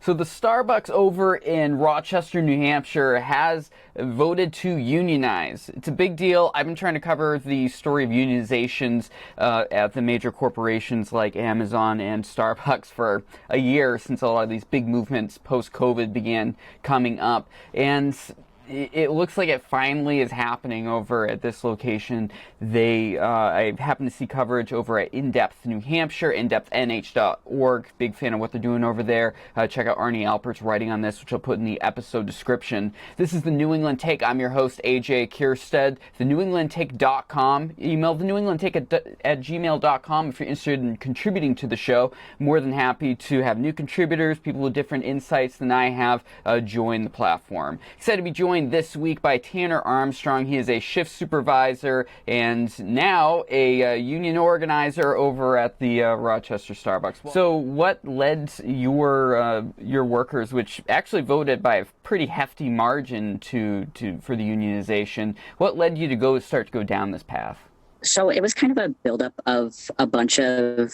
So the Starbucks over in Rochester, New Hampshire has voted to unionize. It's a big deal. I've been trying to cover the story of unionizations at the major corporations like Amazon and Starbucks for a year, since a lot of these big movements post-COVID began coming up. And it looks like it finally is happening over at this location. I happen to see coverage over at In-Depth New Hampshire, indepthnh.org. Big fan of what they're doing over there. Check out Arnie Alpert's writing on this, which I'll put in the episode description. This is the New England Take. I'm your host, AJ Kierstead. TheNewEnglandTake.com. Email TheNewEnglandTake at gmail.com if you're interested in contributing to the show. More than happy to have new contributors, people with different insights than I have, join the platform. Excited to be joined this week by Tanner Armstrong. He is a shift supervisor and now a union organizer over at the Rochester Starbucks. So what led your workers, which actually voted by a pretty hefty margin for the unionization, what led you to start to go down this path? So it was kind of a buildup of a bunch of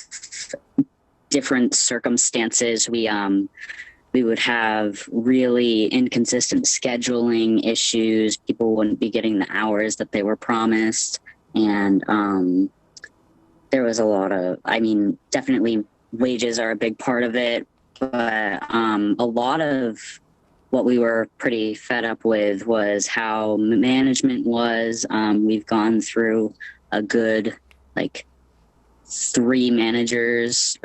different circumstances. We would have really inconsistent scheduling issues. People wouldn't be getting the hours that they were promised. And there was a lot of, definitely wages are a big part of it. But a lot of what we were pretty fed up with was how management was. We've gone through a good, two managers,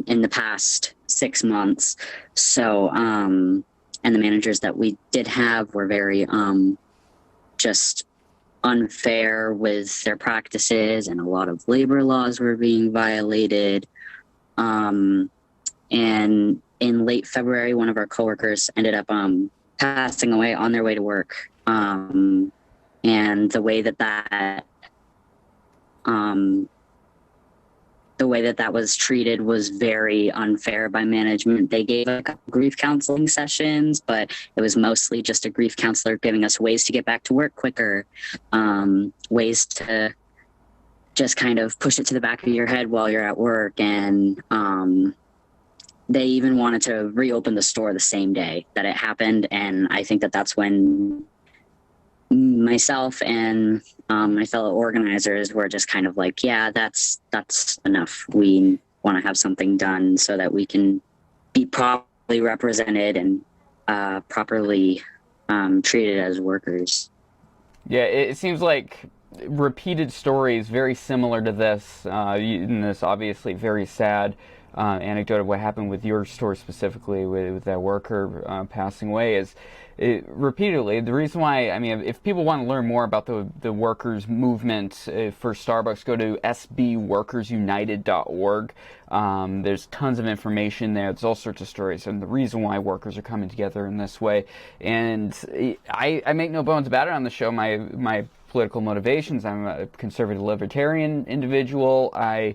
in the past 6 months. So, and the managers that we did have were very just unfair with their practices, and a lot of labor laws were being violated. And in late February, one of our coworkers ended up passing away on their way to work. And the way that was treated was very unfair by management. They gave a couple grief counseling sessions, but it was mostly just a grief counselor giving us ways to get back to work quicker, ways to just kind of push it to the back of your head while you're at work. And they even wanted to reopen the store the same day that it happened. And I think that that's when myself and my fellow organizers were just kind of like, yeah, that's enough. We want to have something done so that we can be properly represented and properly treated as workers. Yeah, it seems like repeated stories very similar to this, in this obviously very sad anecdote of what happened with your store specifically, with that worker passing away, is repeatedly. The reason why, if people want to learn more about the workers movement for Starbucks, go to sbworkersunited.org. There's tons of information there. There's all sorts of stories and the reason why workers are coming together in this way. And I make no bones about it on the show. My political motivations. I'm a conservative libertarian individual. I,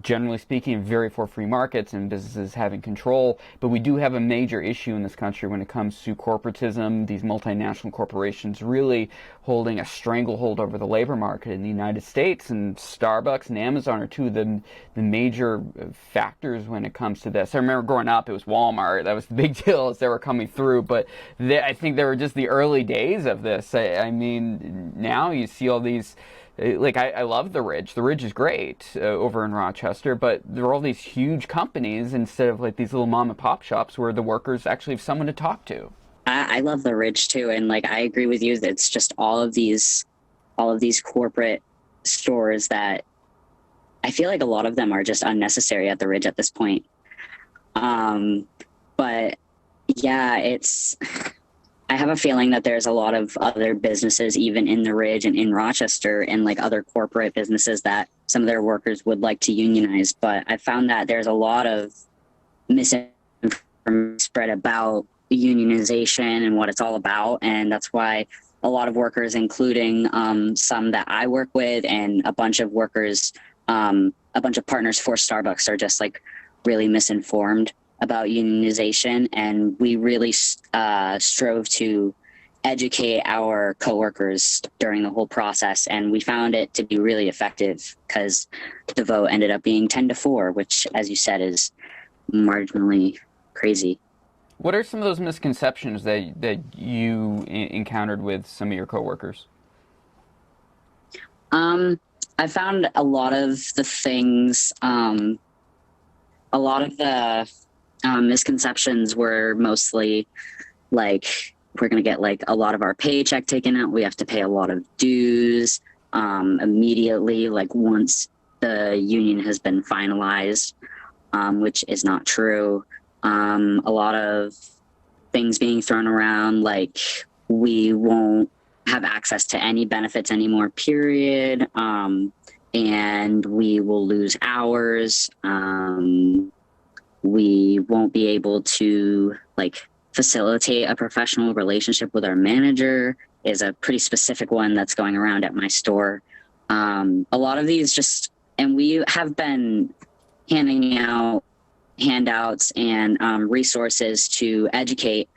generally speaking, am very for free markets and businesses having control. But we do have a major issue in this country when it comes to corporatism, these multinational corporations really holding a stranglehold over the labor market in the United States. And Starbucks and Amazon are two of the major factors when it comes to this. I remember growing up, it was Walmart. That was the big deal as they were coming through. But I think they were just the early days of this. Now you see all these, I love the Ridge. The Ridge is great over in Rochester, but there are all these huge companies instead of these little mom and pop shops where the workers actually have someone to talk to. I love the Ridge too, and I agree with you that it's just all of these corporate stores that I feel like a lot of them are just unnecessary at the Ridge at this point. But yeah, I have a feeling that there's a lot of other businesses, even in the Ridge and in Rochester, and other corporate businesses that some of their workers would like to unionize. But I found that there's a lot of misinformation spread about unionization and what it's all about. And that's why a lot of workers, including some that I work with and a bunch of workers, a bunch of partners for Starbucks, are just really misinformed about unionization. And we really strove to educate our coworkers during the whole process, and we found it to be really effective because the vote ended up being 10-4, which, as you said, is marginally crazy. What are some of those misconceptions that you encountered with some of your coworkers? I found a lot of the things, a lot of the misconceptions were mostly like we're going to get like a lot of our paycheck taken out. We have to pay a lot of dues immediately, like once the union has been finalized, which is not true. A lot of things being thrown around, like we won't have access to any benefits anymore, period. And we will lose hours. We won't be able to like facilitate a professional relationship with our manager is a pretty specific one that's going around at my store. A lot of these just, and we have been handing out handouts and resources to educate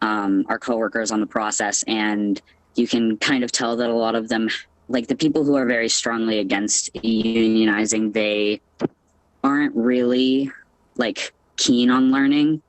our coworkers on the process. And you can kind of tell that a lot of them, like the people who are very strongly against unionizing, they aren't really like keen on learning.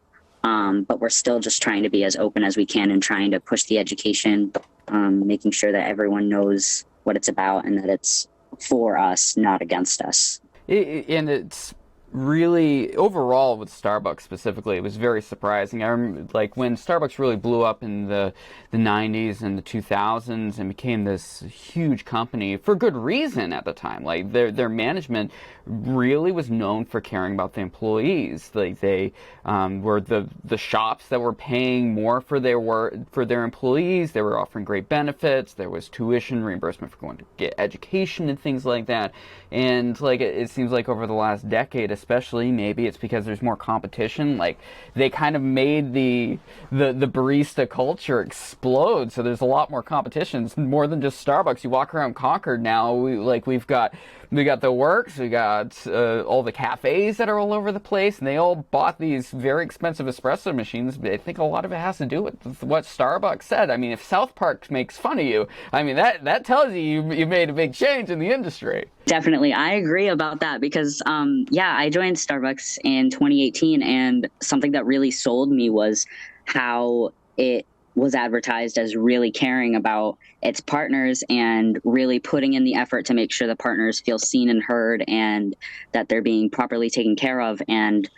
But we're still just trying to be as open as we can and trying to push the education, making sure that everyone knows what it's about and that it's for us, not against us. And it's really, overall with Starbucks specifically, it was very surprising. I remember, like, when Starbucks really blew up in the 90s and the 2000s and became this huge company for good reason at the time. Like, their management really was known for caring about the employees. Like, they were the shops that were paying more for their employees. They were offering great benefits. There was tuition reimbursement for going to get education and things like that. And like it seems like over the last decade, especially, maybe it's because there's more competition. Like they kind of made the barista culture explode. So there's a lot more competition. It's more than just Starbucks. You walk around Concord now. We've got the Works, we got all the cafes that are all over the place, and they all bought these very expensive espresso machines. I think a lot of it has to do with what Starbucks said. I mean, if South Park makes fun of you, I mean that tells you made a big change in the industry. Definitely. I agree about that because, I joined Starbucks in 2018, and something that really sold me was how it was advertised as really caring about its partners and really putting in the effort to make sure the partners feel seen and heard and that they're being properly taken care of. And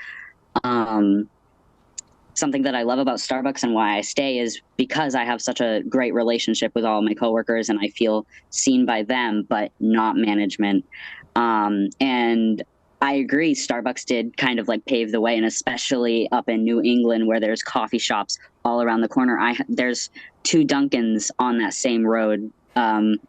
something that I love about Starbucks and why I stay is because I have such a great relationship with all my coworkers and I feel seen by them, but not management. And I agree, Starbucks did kind of like pave the way, and especially up in New England where there's coffee shops all around the corner. There's 2 Dunkins on that same road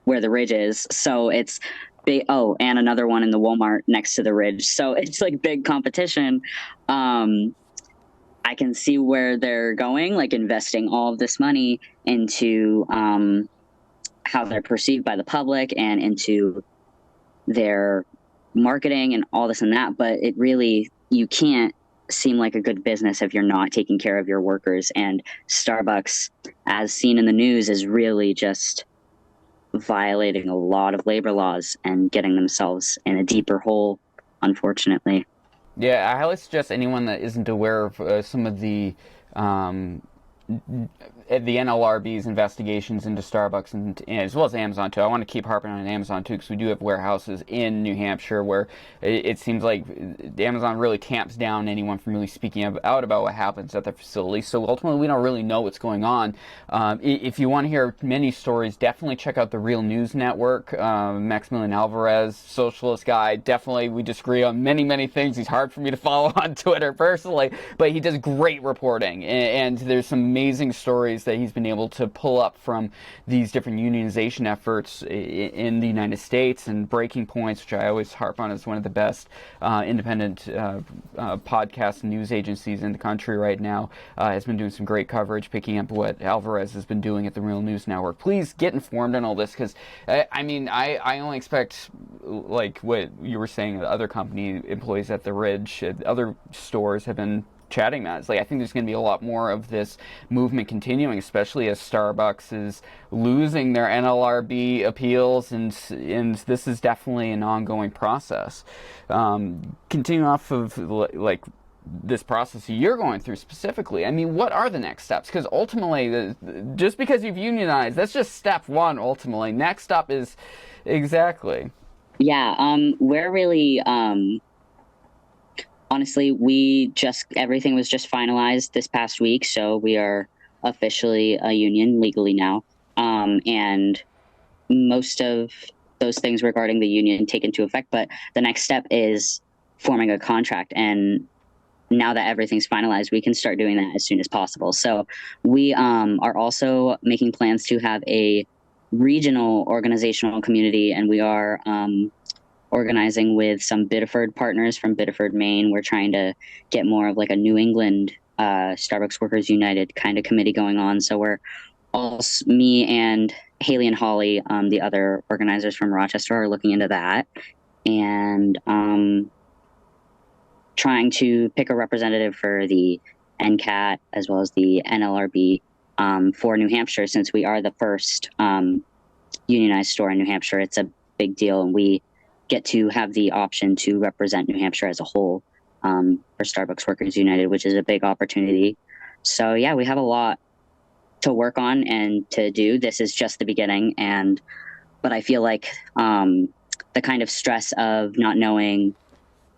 where the Ridge is. So it's big. Oh, and another one in the Walmart next to the Ridge. So it's like big competition. I can see where they're going, like investing all of this money into how they're perceived by the public and into their marketing and all this and that. But it really, you can't seem like a good business if you're not taking care of your workers. And Starbucks, as seen in the news, is really just violating a lot of labor laws and getting themselves in a deeper hole, unfortunately. Yeah, I highly suggest anyone that isn't aware of some of the NLRB's investigations into Starbucks and as well as Amazon too. I want to keep harping on Amazon too because we do have warehouses in New Hampshire where it seems like Amazon really tamps down anyone from really speaking out about what happens at their facility. So ultimately, we don't really know what's going on. If you want to hear many stories, definitely check out the Real News Network. Maximilian Alvarez, socialist guy. Definitely, we disagree on many things. He's hard for me to follow on Twitter personally, but he does great reporting, and there's some amazing stories that he's been able to pull up from these different unionization efforts in the United States, and Breaking Points, which I always harp on as one of the best independent podcast news agencies in the country right now, has been doing some great coverage, picking up what Alvarez has been doing at the Real News Network. Please get informed on all this because, I only expect, like what you were saying, other company employees at the Ridge, other stores have been chatting about. It's like I think there's going to be a lot more of this movement continuing, especially as Starbucks is losing their NLRB appeals, and this is definitely an ongoing process. Continuing off of like this process you're going through specifically, I mean, what are the next steps? Because ultimately, just because you've unionized, that's just step one. Ultimately, next step is exactly. Yeah, we're really honestly, everything was just finalized this past week, so we are officially a union legally now. And most of those things regarding the union take into effect, but the next step is forming a contract. And now that everything's finalized, we can start doing that as soon as possible. So we are also making plans to have a regional organizational community, and we are organizing with some Biddeford partners from Biddeford, Maine. We're trying to get more of like a New England Starbucks Workers United kind of committee going on. So we're all, me and Haley and Holly, the other organizers from Rochester, are looking into that, and trying to pick a representative for the NCAT as well as the NLRB for New Hampshire, since we are the first unionized store in New Hampshire. It's a big deal, and we get to have the option to represent New Hampshire as a whole for Starbucks Workers United, which is a big opportunity. So yeah, we have a lot to work on and to do. This is just the beginning, but I feel like the kind of stress of not knowing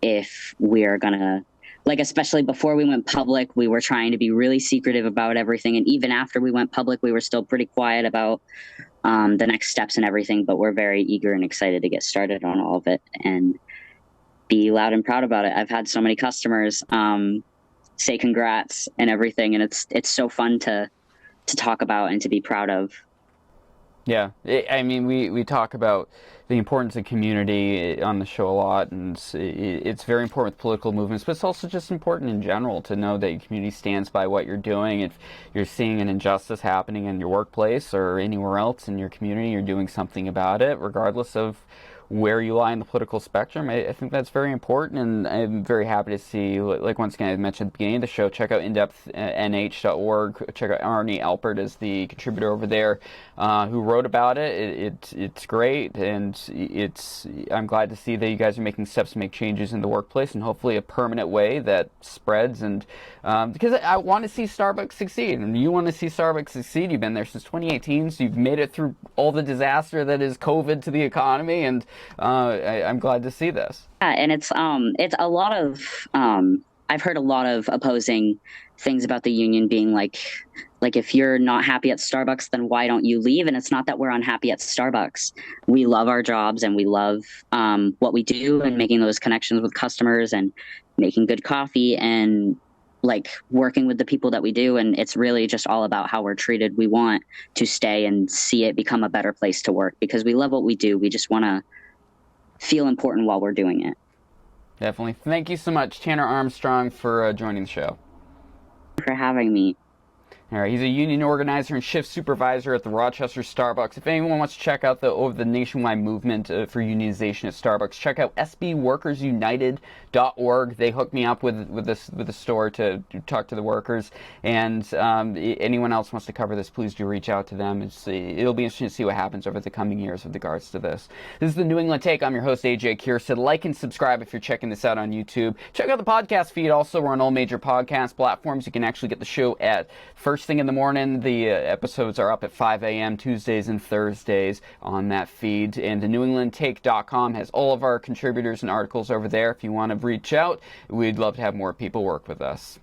if we're gonna, like, especially before we went public, we were trying to be really secretive about everything, and even after we went public, we were still pretty quiet about the next steps and everything, but we're very eager and excited to get started on all of it and be loud and proud about it. I've had so many customers say congrats and everything, and it's so fun to talk about and to be proud of. Yeah, I mean, we talk about the importance of community on the show a lot, and it's very important with political movements, but it's also just important in general to know that your community stands by what you're doing. If you're seeing an injustice happening in your workplace or anywhere else in your community, you're doing something about it, regardless of where you lie in the political spectrum. I think that's very important, and I'm very happy to see, like once again, I mentioned at the beginning of the show, check out indepthnh.org, check out Arnie Alpert as the contributor over there who wrote about it. It's great, and I'm glad to see that you guys are making steps to make changes in the workplace, and hopefully a permanent way that spreads, and because I want to see Starbucks succeed, and you want to see Starbucks succeed. You've been there since 2018, so you've made it through all the disaster that is COVID to the economy, and I'm glad to see this. Yeah, and it's a lot of I've heard a lot of opposing things about the union being like if you're not happy at Starbucks, then why don't you leave? And it's not that we're unhappy at Starbucks. We love our jobs, and we love what we do, and making those connections with customers and making good coffee and like working with the people that we do. And it's really just all about how we're treated. We want to stay and see it become a better place to work because we love what we do. We just want to feel important while we're doing it. Definitely. Thank you so much, Tanner Armstrong, for joining the show. For having me. All right, he's a union organizer and shift supervisor at the Rochester Starbucks. If anyone wants to check out the nationwide movement for unionization at Starbucks, check out sbworkersunited.org. They hooked me up with a store to talk to the workers, and anyone else wants to cover this, please do reach out to them. It'll be interesting to see what happens over the coming years with regards to this. This is the New England Take. I'm your host, AJ Kierstead. Like and subscribe if you're checking this out on YouTube. Check out the podcast feed. Also, we're on all major podcast platforms. You can actually get the show at first thing in the morning. The episodes are up at 5 a.m. Tuesdays and Thursdays on that feed. And the NewEnglandTake.com has all of our contributors and articles over there. If you want to reach out, we'd love to have more people work with us.